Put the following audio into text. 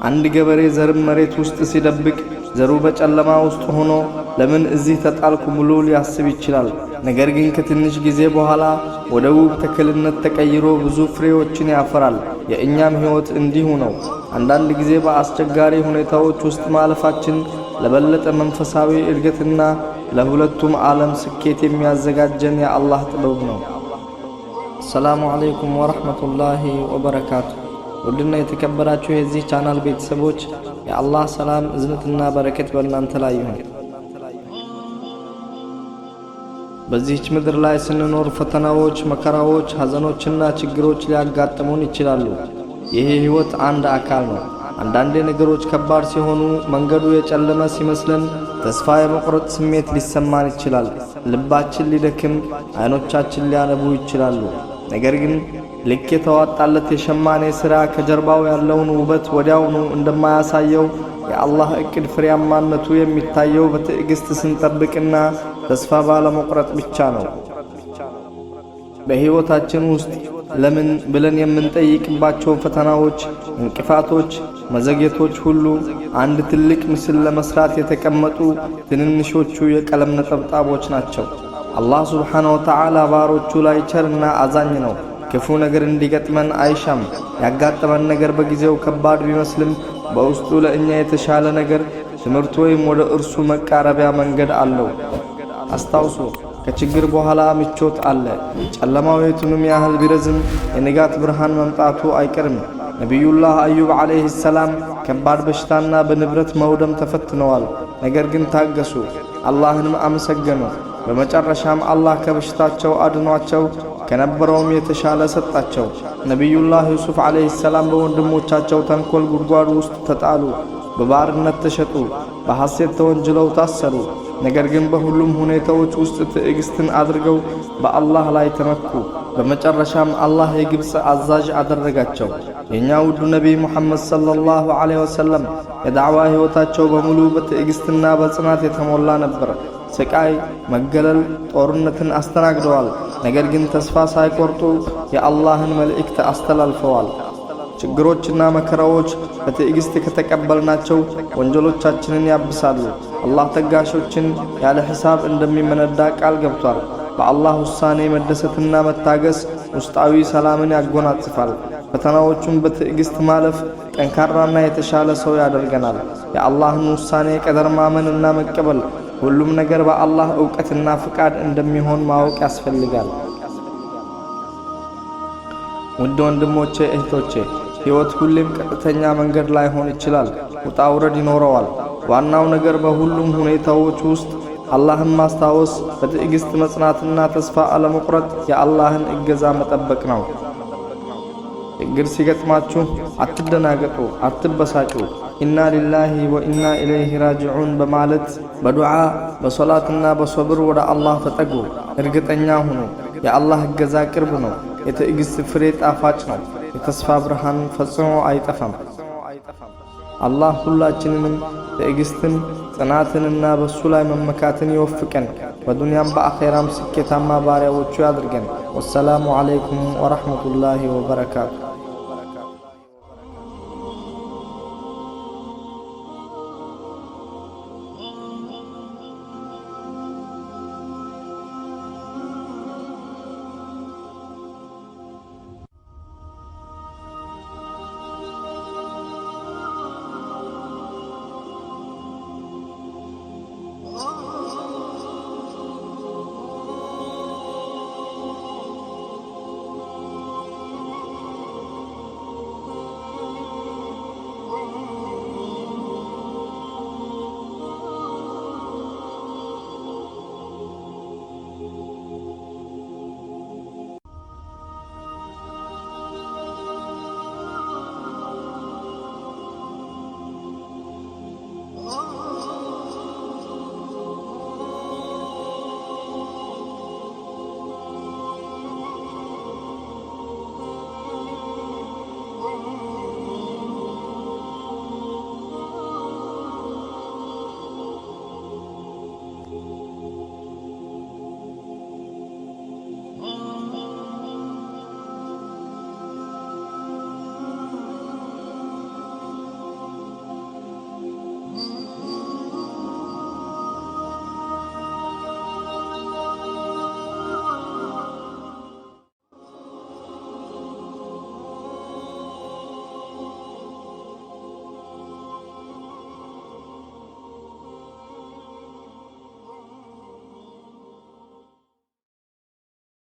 አንድ ገበሬ ዘር መሬት ውስጥ ሲደብቅ ዘሩ በጨለማ ውስጥ ሆኖ ለምን እዚህ ተጣልኩ ብሎ ሊያስብ ይችላል። ነገር ግን ከትንሽ ጊዜ በኋላ ወደ ውብ ተክልነት ተቀይሮ ብዙ ፍሬዎችን ያፈራል። የእኛም ሕይወት እንዲሁ ነው። አንዳንድ ጊዜ በአስቸጋሪ ሁኔታዎች ውስጥ ማለፋችን ለበለጠ መንፈሳዊ እድገትና ለሁለቱም ዓለም ስኬት የሚያዘጋጀን የአላህ ጥበብ ነው። ሰላሙ አለይኩም ወራህመቱላሂ ወበረካቱ። ውድና የተከበራችሁ የዚህ ቻናል ቤተሰቦች የአላህ ሰላም እዝነትና በረከት በእናንተ ላይ ይሁን። በዚህች ምድር ላይ ስንኖር ፈተናዎች፣ መከራዎች፣ ሐዘኖችና ችግሮች ሊያጋጥሙን ይችላሉ። ይህ ሕይወት አንድ አካል ነው። አንዳንዴ ነገሮች ከባድ ሲሆኑ፣ መንገዱ የጨለመ ሲመስለን ተስፋ የመቁረጥ ስሜት ሊሰማን ይችላል። ልባችን ሊደክም፣ አይኖቻችን ሊያነቡ ይችላሉ። ነገር ግን ልክ የተዋጣለት የሸማኔ ሥራ ከጀርባው ያለውን ውበት ወዲያውኑ እንደማያሳየው የአላህ ዕቅድ ፍሬያማነቱ የሚታየው በትዕግሥት ስንጠብቅና ተስፋ ባለመቁረጥ ብቻ ነው። በሕይወታችን ውስጥ ለምን ብለን የምንጠይቅባቸው ፈተናዎች፣ እንቅፋቶች፣ መዘግየቶች ሁሉ አንድ ትልቅ ምስል ለመስራት የተቀመጡ ትንንሾቹ የቀለም ነጠብጣቦች ናቸው። አላህ ሱብሓነሁ ወተዓላ ባሮቹ ላይ ቸርና አዛኝ ነው። ክፉ ነገር እንዲገጥመን አይሻም። ያጋጠመን ነገር በጊዜው ከባድ ቢመስልም በውስጡ ለእኛ የተሻለ ነገር፣ ትምህርት ወይም ወደ እርሱ መቃረቢያ መንገድ አለው። አስታውሱ፣ ከችግር በኋላ ምቾት አለ። ጨለማው የቱንም ያህል ቢረዝም የንጋት ብርሃን መምጣቱ አይቀርም። ነቢዩላህ አዩብ ዓለይሂ ሰላም ከባድ በሽታና በንብረት መውደም ተፈትነዋል። ነገር ግን ታገሱ፣ አላህንም አመሰገኑ። በመጨረሻም አላህ ከበሽታቸው አድኗቸው ከነበረውም የተሻለ ሰጣቸው። ነቢዩላህ ዩሱፍ ዓለይሂ ሰላም በወንድሞቻቸው ተንኮል ጉድጓድ ውስጥ ተጣሉ፣ በባርነት ተሸጡ፣ በሐሴት ተወንጅለው ታሰሩ። ነገር ግን በሁሉም ሁኔታዎች ውስጥ ትዕግስትን አድርገው በአላህ ላይ ተመኩ። በመጨረሻም አላህ የግብፅ አዛዥ አደረጋቸው። የእኛ ውዱ ነቢይ ሙሐመድ ሰለላሁ ዐለይሂ ወሰለም የዳዕዋ ሕይወታቸው በሙሉ በትዕግስትና በጽናት የተሞላ ነበር። ስቃይ፣ መገለል፣ ጦርነትን አስተናግደዋል። ነገር ግን ተስፋ ሳይቆርጡ የአላህን መልእክት አስተላልፈዋል። ችግሮችና መከራዎች በትዕግስት ከተቀበልናቸው ወንጀሎቻችንን ያብሳሉ። አላህ ተጋሾችን ያለ ሒሳብ እንደሚመነዳ ቃል ገብቷል። በአላህ ውሳኔ መደሰትና መታገስ ውስጣዊ ሰላምን ያጎናጽፋል። ፈተናዎቹን በትዕግስት ማለፍ ጠንካራና የተሻለ ሰው ያደርገናል። የአላህን ውሳኔ ቀደር ማመንና መቀበል ሁሉም ነገር በአላህ ዕውቀትና ፍቃድ እንደሚሆን ማወቅ ያስፈልጋል። ውድ ወንድሞቼ፣ እህቶቼ፣ ሕይወት ሁሌም ቀጥተኛ መንገድ ላይሆን ይችላል። ውጣ ውረድ ይኖረዋል። ዋናው ነገር በሁሉም ሁኔታዎች ውስጥ አላህን ማስታወስ፣ በትዕግስት መጽናትና ተስፋ አለመቁረጥ፣ የአላህን እገዛ መጠበቅ ነው። ችግር ሲገጥማችሁ አትደናገጡ፣ አትበሳጩ። ኢና ሊላሂ ወኢና ኢለይሂ ራጂዑን በማለት በዱዓ በሶላትና በሶብር ወደ አላህ ተጠጉ። እርግጠኛ ሁኑ፣ የአላህ እገዛ ቅርብ ነው። የትዕግስት ፍሬ ጣፋጭ ነው። የተስፋ ብርሃን ፈጽሞ አይጠፋም። አላህ ሁላችንንም ትዕግስትን፣ ጽናትንና በሱ ላይ መመካትን ይወፍቀን። በዱንያም በአኼራም ስኬታማ ባሪያዎቹ ያድርገን። ወሰላሙ ዐለይኩም ወረሕመቱላሂ ወበረካቱ።